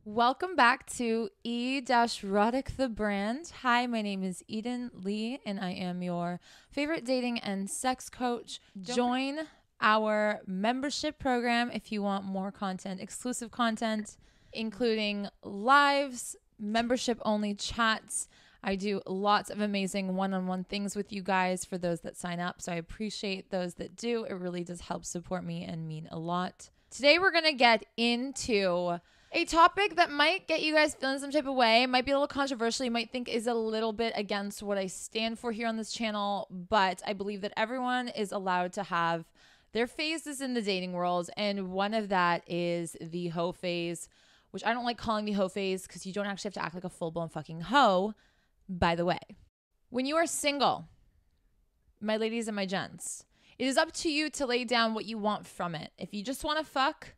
Welcome back to E-ROTIC the brand. Hi, my name is Eden Lee, and I am your favorite dating and sex coach. Join our membership program if you want more content, exclusive content, including lives, membership-only chats. I do lots of amazing one-on-one things with you guys for those that sign up, so I appreciate those that do. It really does help support me and mean a lot. Today, we're going to get into a topic that might get you guys feeling some type of way. It might be a little controversial. You might think is a little bit against what I stand for here on this channel, but I believe that everyone is allowed to have their phases in the dating world, and one of that is the hoe phase, which I don't like calling the hoe phase because you don't actually have to act like a full-blown fucking hoe, by the way. When you are single, my ladies and my gents, it is up to you to lay down what you want from it. If you just want to fuck,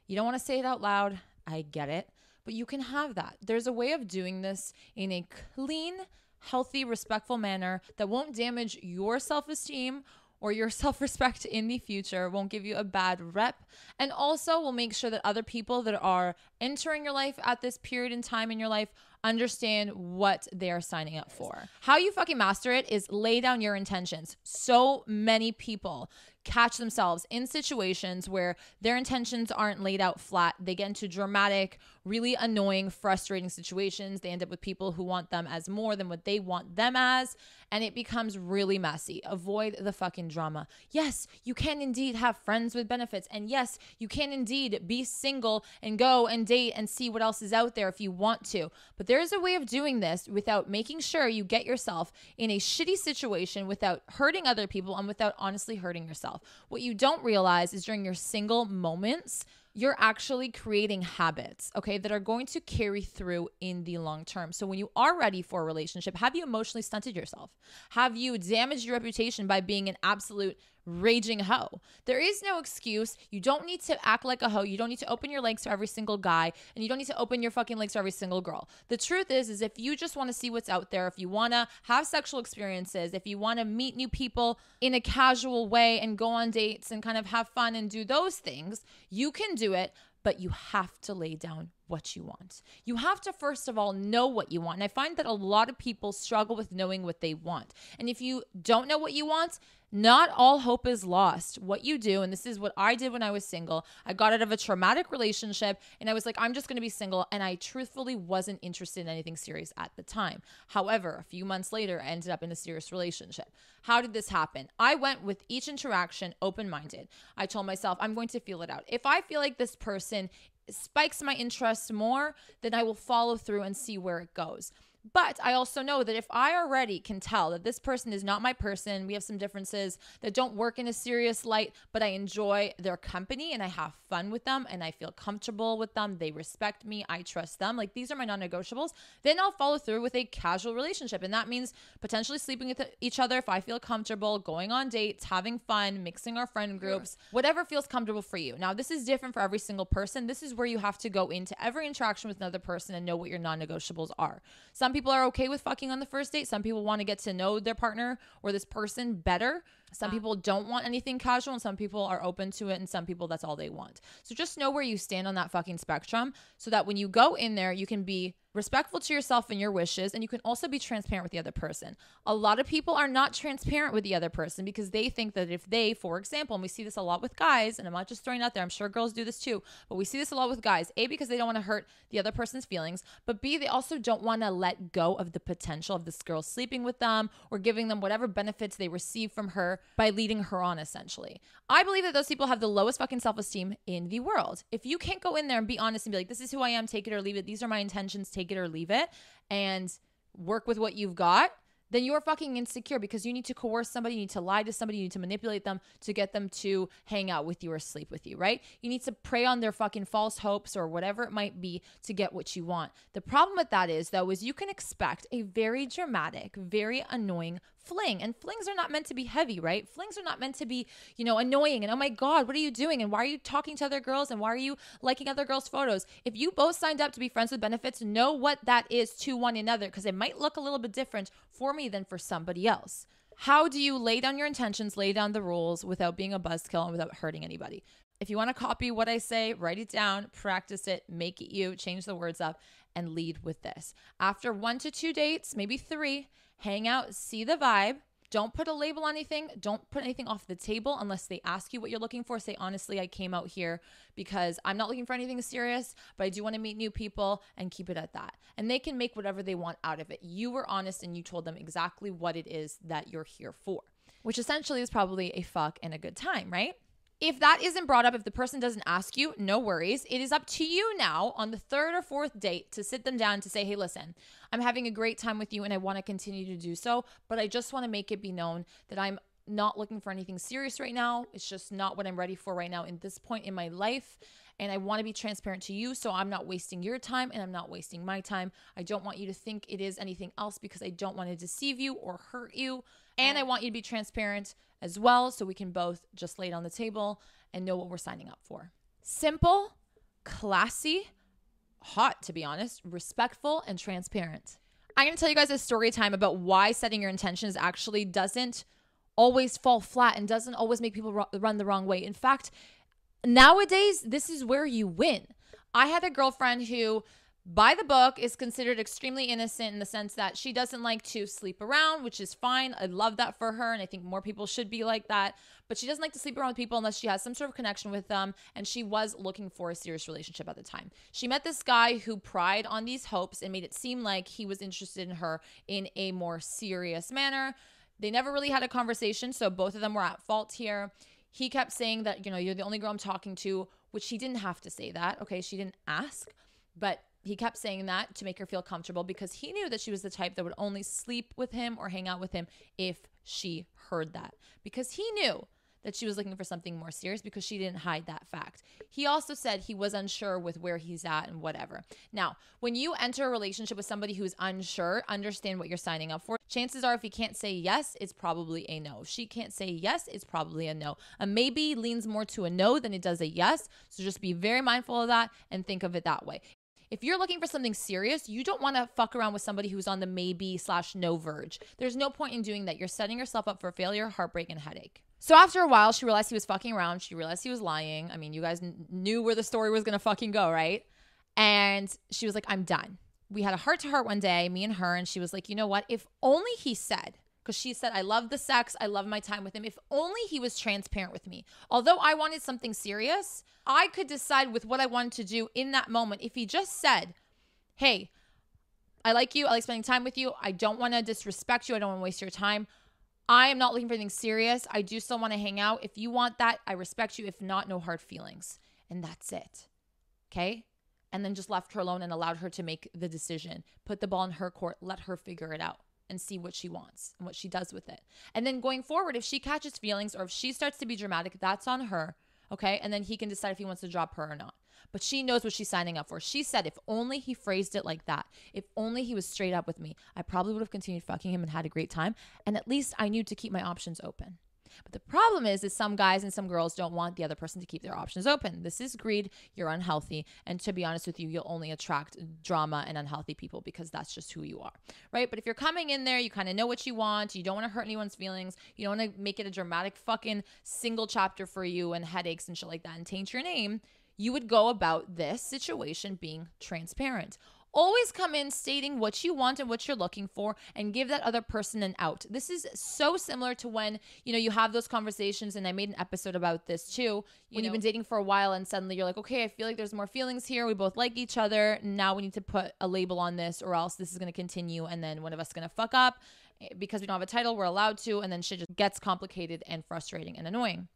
you don't want to say it out loud, I get it, but you can have that. There's a way of doing this in a clean, healthy, respectful manner that won't damage your self-esteem or your self-respect in the future, won't give you a bad rep, and also will make sure that other people that are entering your life at this period in time in your life understand what they're signing up for. How you fucking master it is lay down your intentions. So many people catch themselves in situations where their intentions aren't laid out flat. They get into dramatic, really annoying, frustrating situations. They end up with people who want them as more than what they want them as, and it becomes really messy. Avoid the fucking drama. Yes, you can indeed have friends with benefits, and yes, you can indeed be single and go and date and see what else is out there if you want to, but there's a way of doing this without making sure you get yourself in a shitty situation, without hurting other people, and without honestly hurting yourself. What you don't realize is during your single moments, you're actually creating habits, okay, that are going to carry through in the long term. So when you are ready for a relationship, have you emotionally stunted yourself? Have you damaged your reputation by being an absolute raging hoe? There is no excuse. You don't need to act like a hoe. You don't need to open your legs for every single guy, and you don't need to open your fucking legs for every single girl. The truth is if you just want to see what's out there, if you want to have sexual experiences, if you want to meet new people in a casual way and go on dates and kind of have fun and do those things, you can do it, but you have to lay down what you want. You have to, first of all, know what you want. And I find that a lot of people struggle with knowing what they want. And if you don't know what you want, not all hope is lost. What you do, and this is what I did when I was single, I got out of a traumatic relationship and I was like, I'm just going to be single. And I truthfully wasn't interested in anything serious at the time. However, a few months later, I ended up in a serious relationship. How did this happen? I went with each interaction open-minded. I told myself, I'm going to feel it out. If I feel like this person spikes my interest more, then I will follow through and see where it goes. But I also know that if I already can tell that this person is not my person, we have some differences that don't work in a serious light, but I enjoy their company and I have fun with them and I feel comfortable with them, they respect me, I trust them, like these are my non-negotiables, then I'll follow through with a casual relationship. And that means potentially sleeping with each other if I feel comfortable, going on dates, having fun, mixing our friend groups, whatever feels comfortable for you. Now, this is different for every single person. This is where you have to go into every interaction with another person and know what your non-negotiables are. Some people are okay with fucking on the first date. Some people want to get to know their partner or this person better. Some people don't want anything casual, and some people are open to it, and some people, that's all they want. So just know where you stand on that fucking spectrum so that when you go in there, you can be respectful to yourself and your wishes, and you can also be transparent with the other person. A lot of people are not transparent with the other person because they think that if they, for example, and we see this a lot with guys, and I'm not just throwing it out there, I'm sure girls do this too, but we see this a lot with guys, A, because they don't want to hurt the other person's feelings, but B, they also don't want to let go of the potential of this girl sleeping with them or giving them whatever benefits they receive from her by leading her on, essentially. I believe that those people have the lowest fucking self-esteem in the world. If you can't go in there and be honest and be like, this is who I am, take it or leave it, these are my intentions, take it or leave it, and work with what you've got, then you're fucking insecure because you need to coerce somebody, you need to lie to somebody, you need to manipulate them to get them to hang out with you or sleep with you, right? You need to prey on their fucking false hopes or whatever it might be to get what you want. The problem with that is, though, is you can expect a very dramatic, very annoying fling. And flings are not meant to be heavy, right? Flings are not meant to be, annoying. And oh my God, what are you doing? And why are you talking to other girls? And why are you liking other girls' photos? If you both signed up to be friends with benefits, know what that is to one another, because it might look a little bit different for me than for somebody else. How do you lay down your intentions, lay down the rules without being a buzzkill and without hurting anybody? If you want to copy what I say, write it down, practice it, make it you, change the words up, and lead with this. After 1 to 2 dates, maybe 3, hang out, see the vibe. Don't put a label on anything. Don't put anything off the table unless they ask you what you're looking for. Say, honestly, I came out here because I'm not looking for anything serious, but I do want to meet new people, and keep it at that. And they can make whatever they want out of it. You were honest and you told them exactly what it is that you're here for, which essentially is probably a fuck and a good time, right? If that isn't brought up, if the person doesn't ask you, no worries. It is up to you now on the 3rd or 4th date to sit them down to say, hey, listen, I'm having a great time with you and I want to continue to do so, but I just want to make it be known that I'm not looking for anything serious right now. It's just not what I'm ready for right now in this point in my life. And I want to be transparent to you so I'm not wasting your time and I'm not wasting my time. I don't want you to think it is anything else because I don't want to deceive you or hurt you. And I want you to be transparent as well so we can both just lay it on the table and know what we're signing up for. Simple, classy, hot, to be honest, respectful, and transparent. I'm going to tell you guys a story time about why setting your intentions actually doesn't always fall flat and doesn't always make people run the wrong way. In fact, nowadays, this is where you win. I had a girlfriend who, by the book, is considered extremely innocent in the sense that she doesn't like to sleep around, which is fine. I love that for her, and I think more people should be like that. But she doesn't like to sleep around with people unless she has some sort of connection with them, and she was looking for a serious relationship at the time. She met this guy who pried on these hopes and made it seem like he was interested in her in a more serious manner. They never really had a conversation, so both of them were at fault here. He kept saying that, you're the only girl I'm talking to, which he didn't have to say that. Okay, she didn't ask, but he kept saying that to make her feel comfortable because he knew that she was the type that would only sleep with him or hang out with him if she heard that. Because he knew that she was looking for something more serious because she didn't hide that fact. He also said he was unsure with where he's at and whatever. Now, when you enter a relationship with somebody who's unsure, understand what you're signing up for. Chances are if he can't say yes, it's probably a no. If she can't say yes, it's probably a no. A maybe leans more to a no than it does a yes. So just be very mindful of that and think of it that way. If you're looking for something serious, you don't want to fuck around with somebody who's on the maybe/no verge. There's no point in doing that. You're setting yourself up for failure, heartbreak, and headache. So after a while, she realized he was fucking around. She realized he was lying. I mean, you guys knew where the story was going to fucking go, right? And she was like, I'm done. We had a heart-to-heart one day, me and her, and she was like, you know what? If only he said, because she said, I love the sex, I love my time with him. If only he was transparent with me. Although I wanted something serious, I could decide with what I wanted to do in that moment. If he just said, hey, I like you, I like spending time with you, I don't want to disrespect you, I don't want to waste your time. I am not looking for anything serious. I do still want to hang out. If you want that, I respect you. If not, no hard feelings. And that's it. Okay? And then just left her alone and allowed her to make the decision. Put the ball in her court. Let her figure it out and see what she wants and what she does with it. And then going forward, if she catches feelings or if she starts to be dramatic, that's on her. Okay? And then he can decide if he wants to drop her or not. But she knows what she's signing up for. She said, if only he phrased it like that, if only he was straight up with me, I probably would have continued fucking him and had a great time. And at least I knew to keep my options open. But the problem is some guys and some girls don't want the other person to keep their options open. This is greed. You're unhealthy. And to be honest with you, you'll only attract drama and unhealthy people because that's just who you are, right? But if you're coming in there, you kind of know what you want. You don't want to hurt anyone's feelings. You don't want to make it a dramatic fucking single chapter for you and headaches and shit like that and taint your name. You would go about this situation being transparent. Always come in stating what you want and what you're looking for and give that other person an out. This is so similar to when, you have those conversations, and I made an episode about this too. When you've been dating for a while and suddenly you're like, okay, I feel like there's more feelings here. We both like each other. Now we need to put a label on this or else this is going to continue. And then one of us is going to fuck up because we don't have a title. We're allowed to. And then shit just gets complicated and frustrating and annoying.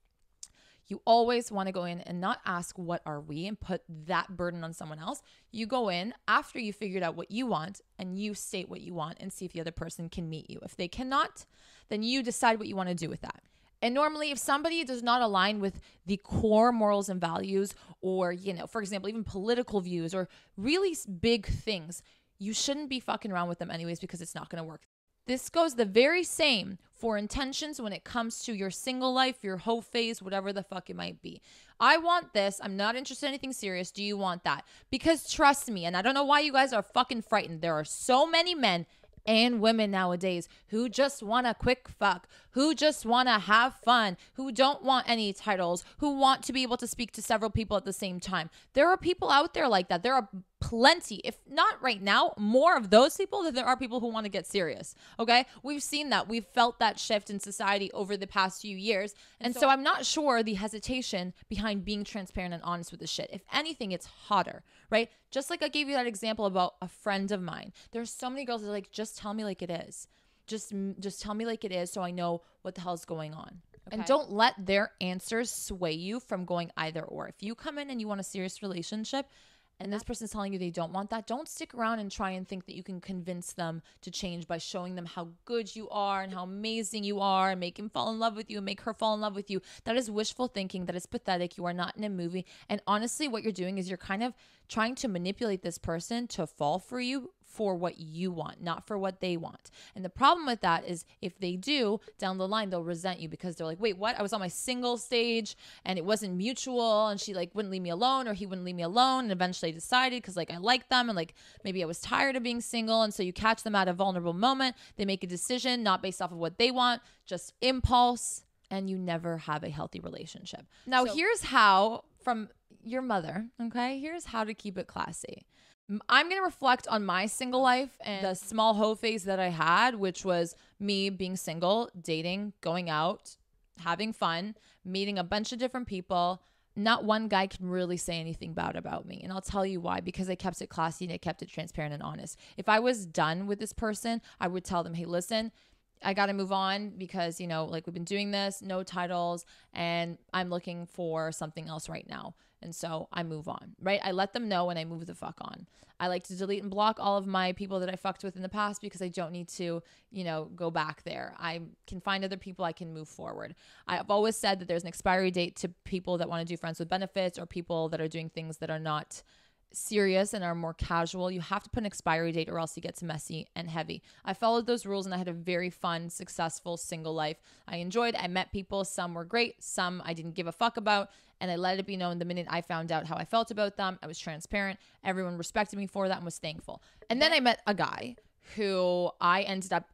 You always want to go in and not ask, what are we, and put that burden on someone else. You go in after you figured out what you want and you state what you want and see if the other person can meet you. If they cannot, then you decide what you want to do with that. And normally if somebody does not align with the core morals and values or, for example, even political views or really big things, you shouldn't be fucking around with them anyways because it's not going to work. This goes the very same for intentions when it comes to your single life, your hoe phase, whatever the fuck it might be. I want this. I'm not interested in anything serious. Do you want that? Because trust me, and I don't know why you guys are fucking frightened. There are so many men and women nowadays who just want a quick fuck, who just want to have fun, who don't want any titles, who want to be able to speak to several people at the same time. There are people out there like that. There are plenty, if not right now, more of those people than there are people who want to get serious. Okay? We've seen that. We've felt that shift in society over the past few years. And so I'm not sure the hesitation behind being transparent and honest with this shit. If anything, it's hotter, right? Just like I gave you that example about a friend of mine. There's so many girls that are like, just tell me like it is. Just tell me like it is so I know what the hell's going on. Okay. And don't let their answers sway you from going either or. If you come in and you want a serious relationship and this person's telling you they don't want that, don't stick around and try and think that you can convince them to change by showing them how good you are and how amazing you are and make him fall in love with you and make her fall in love with you. That is wishful thinking. That is pathetic. You are not in a movie. And honestly, what you're doing is you're kind of trying to manipulate this person to fall for you for what you want, not for what they want. And the problem with that is if they do, down the line, they'll resent you because they're like, wait, what? I was on my single stage and it wasn't mutual and she like wouldn't leave me alone or he wouldn't leave me alone. And eventually I decided because like I liked them and like maybe I was tired of being single. And so you catch them at a vulnerable moment. They make a decision not based off of what they want, just impulse, and you never have a healthy relationship. Now, here's how from your mother, okay? Here's how to keep it classy. I'm going to reflect on my single life and the small hoe phase that I had, which was me being single, dating, going out, having fun, meeting a bunch of different people. Not one guy can really say anything bad about me. And I'll tell you why, because I kept it classy and I kept it transparent and honest. If I was done with this person, I would tell them, hey, listen, I got to move on because, you know, like we've been doing this, no titles, and I'm looking for something else right now. And so I move on, right? I let them know and I move the fuck on. I like to delete and block all of my people that I fucked with in the past because I don't need to, you know, go back there. I can find other people. I can move forward. I've always said that there's an expiry date to people that want to do friends with benefits or people that are doing things that are not serious and are more casual. You have to put an expiry date or else it gets messy and heavy. I followed those rules and I had a very fun, successful single life. I enjoyed. I met people. Some were great. Some I didn't give a fuck about. And I let it be known the minute I found out how I felt about them. I was transparent. Everyone respected me for that and was thankful. And then I met a guy who I ended up,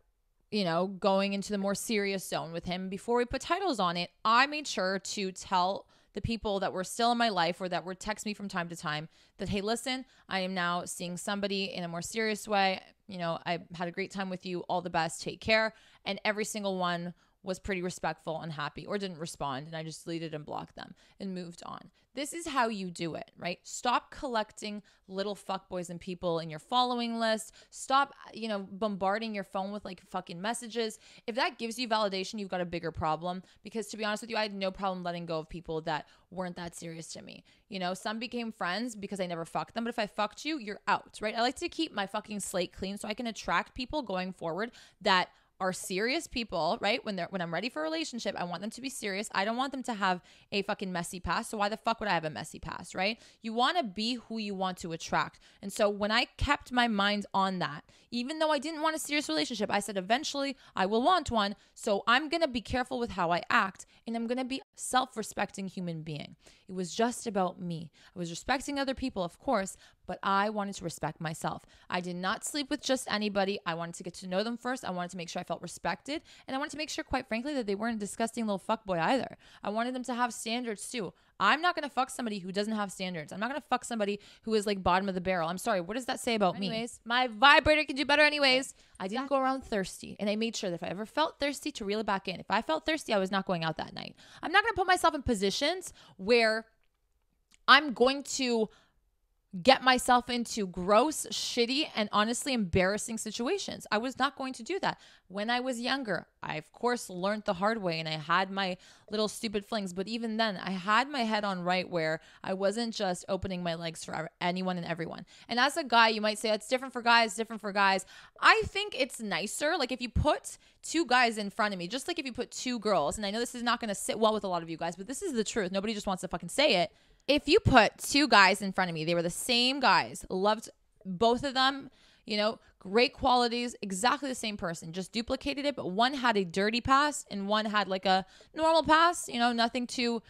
you know, going into the more serious zone with him. Before we put titles on it, I made sure to tell the people that were still in my life or that would text me from time to time that, hey, listen, I am now seeing somebody in a more serious way. You know, I had a great time with you. All the best. Take care. And every single one was pretty respectful and happy or didn't respond. And I just deleted and blocked them and moved on. This is how you do it, right? Stop collecting little fuckboys and people in your following list. Stop, you know, bombarding your phone with like fucking messages. If that gives you validation, you've got a bigger problem. Because to be honest with you, I had no problem letting go of people that weren't that serious to me. You know, some became friends because I never fucked them. But if I fucked you, you're out, right? I like to keep my fucking slate clean so I can attract people going forward that are serious people, right? When I'm ready for a relationship, I want them to be serious. I don't want them to have a fucking messy past. So why the fuck would I have a messy past, right? You want to be who you want to attract. And so when I kept my mind on that, even though I didn't want a serious relationship, I said eventually I will want one. So I'm going to be careful with how I act and I'm going to be a self-respecting human being. It was just about me. I was respecting other people, of course, but I wanted to respect myself. I did not sleep with just anybody. I wanted to get to know them first. I wanted to make sure I felt respected. And I wanted to make sure, quite frankly, that they weren't a disgusting little fuckboy either. I wanted them to have standards too. I'm not going to fuck somebody who doesn't have standards. I'm not going to fuck somebody who is like bottom of the barrel. I'm sorry. What does that say about me? My vibrator can do better anyways. I didn't go around thirsty. And I made sure that if I ever felt thirsty to reel it back in. If I felt thirsty, I was not going out that night. I'm not going to put myself in positions where I'm going to get myself into gross, shitty, and honestly embarrassing situations. I was not going to do that. When I was younger, I of course learned the hard way and I had my little stupid flings. But even then, I had my head on right where I wasn't just opening my legs for anyone and everyone. And as a guy, you might say it's different for guys, different for guys. I think it's nicer. Like if you put two guys in front of me, just like if you put two girls, and I know this is not going to sit well with a lot of you guys, but this is the truth. Nobody just wants to fucking say it. If you put two guys in front of me, they were the same guys, loved both of them, you know, great qualities, exactly the same person, just duplicated it. But one had a dirty past and one had like a normal past, you know, nothing too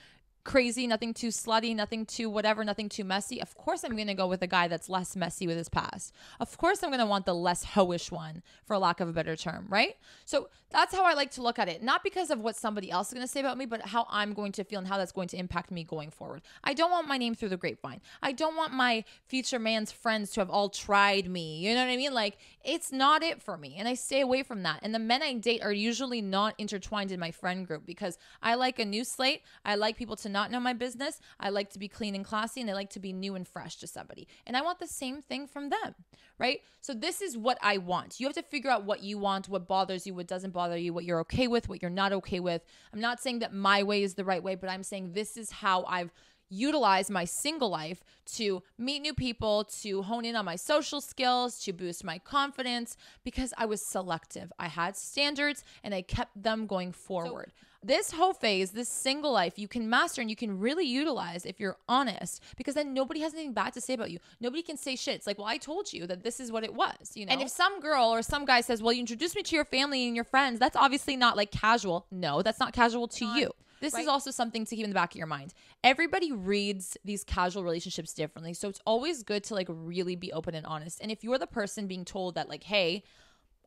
crazy, nothing too slutty, nothing too whatever, nothing too messy. Of course, I'm going to go with a guy that's less messy with his past. Of course, I'm going to want the less hoish one, for lack of a better term, right? So that's how I like to look at it. Not because of what somebody else is going to say about me, but how I'm going to feel and how that's going to impact me going forward. I don't want my name through the grapevine. I don't want my future man's friends to have all tried me. You know what I mean? Like, it's not it for me. And I stay away from that. And the men I date are usually not intertwined in my friend group because I like a new slate. I like people to not know my business. I like to be clean and classy, and I like to be new and fresh to somebody. And I want the same thing from them, right? So this is what I want. You have to figure out what you want, what bothers you, what doesn't bother you, what you're okay with, what you're not okay with. I'm not saying that my way is the right way, but I'm saying this is how I've utilized my single life to meet new people, to hone in on my social skills, to boost my confidence, because I was selective. I had standards and I kept them going forward. So this whole phase, this single life, you can master and you can really utilize if you're honest, because then nobody has anything bad to say about you. Nobody can say shit. It's like, well, I told you that this is what it was, you know? And if some girl or some guy says, well, you introduced me to your family and your friends, that's obviously not like casual. No, that's not casual to you. This is also something to keep in the back of your mind. Everybody reads these casual relationships differently. So it's always good to like really be open and honest. And if you're the person being told that like, hey,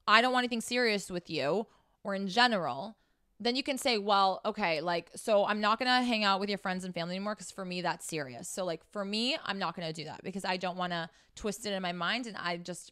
I don't want anything serious with you, or in general, then you can say, well, okay, like, so I'm not going to hang out with your friends and family anymore because for me, that's serious. So like for me, I'm not going to do that because I don't want to twist it in my mind, and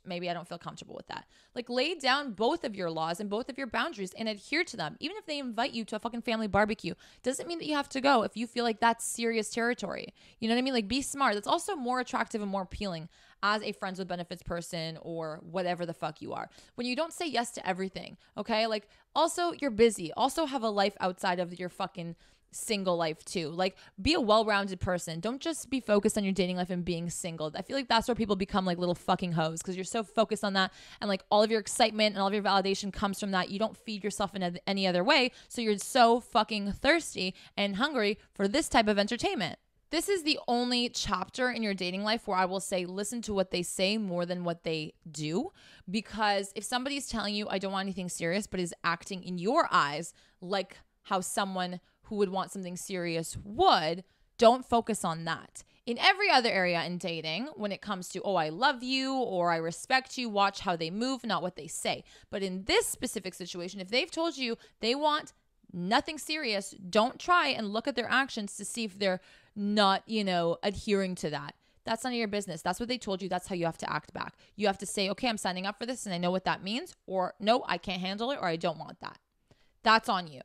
maybe I don't feel comfortable with that. Like, lay down both of your laws and both of your boundaries and adhere to them. Even if they invite you to a fucking family barbecue, doesn't mean that you have to go if you feel like that's serious territory. You know what I mean? Like, be smart. That's also more attractive and more appealing as a friends with benefits person or whatever the fuck you are. When you don't say yes to everything, okay? Like, also, you're busy. Also have a life outside of your fucking single life too. Like, be a well-rounded person. Don't just be focused on your dating life and being single. I feel like that's where people become like little fucking hoes, because you're so focused on that, and like all of your excitement and all of your validation comes from that. You don't feed yourself in any other way, so you're so fucking thirsty and hungry for this type of entertainment. This is the only chapter in your dating life where I will say listen to what they say more than what they do, because if somebody's telling you I don't want anything serious but is acting in your eyes like how someone who would want something serious would, don't focus on that. In every other area in dating, when it comes to, oh, I love you or I respect you, watch how they move, not what they say. But in this specific situation, if they've told you they want nothing serious, don't try and look at their actions to see if they're not, adhering to that. That's none of your business. That's what they told you. That's how you have to act back. You have to say, okay, I'm signing up for this and I know what that means, or no, I can't handle it, or I don't want that. That's on you.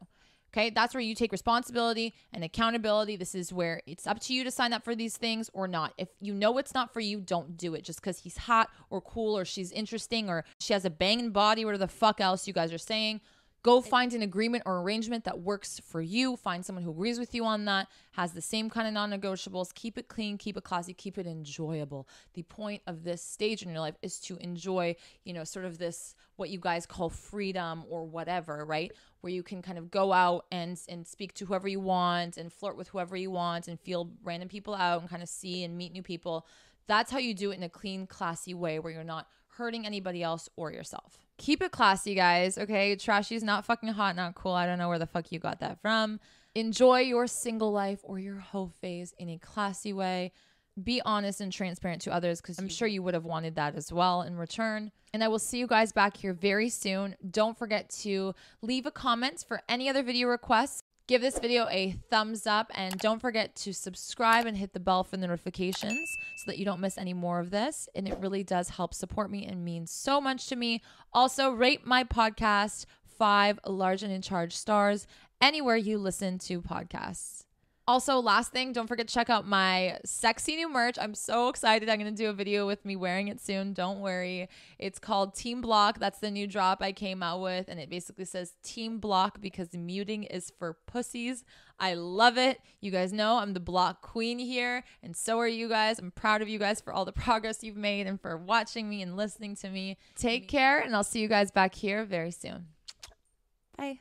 Okay, that's where you take responsibility and accountability. This is where it's up to you to sign up for these things or not. If you know it's not for you, don't do it just because he's hot or cool or she's interesting or she has a banging body, whatever the fuck else you guys are saying. Go find an agreement or arrangement that works for you. Find someone who agrees with you on that, has the same kind of non-negotiables. Keep it clean, keep it classy, keep it enjoyable. The point of this stage in your life is to enjoy, sort of this, what you guys call freedom or whatever, right? Where you can kind of go out and speak to whoever you want and flirt with whoever you want and feel random people out and kind of see and meet new people. That's how you do it in a clean, classy way where you're not hurting anybody else or yourself. Keep it classy, guys, okay? Trashy is not fucking hot, not cool. I don't know where the fuck you got that from. Enjoy your single life or your hoe phase in a classy way. Be honest and transparent to others, because I'm sure you would have wanted that as well in return. And I will see you guys back here very soon. Don't forget to leave a comment for any other video requests. Give this video a thumbs up, and don't forget to subscribe and hit the bell for the notifications so that you don't miss any more of this. And it really does help support me and means so much to me. Also, rate my podcast 5 large and in charge stars anywhere you listen to podcasts. Also, last thing, don't forget to check out my sexy new merch. I'm so excited. I'm going to do a video with me wearing it soon. Don't worry. It's called Team Block. That's the new drop I came out with. And it basically says Team Block because muting is for pussies. I love it. You guys know I'm the block queen here. And so are you guys. I'm proud of you guys for all the progress you've made and for watching me and listening to me. Take care, and I'll see you guys back here very soon. Bye.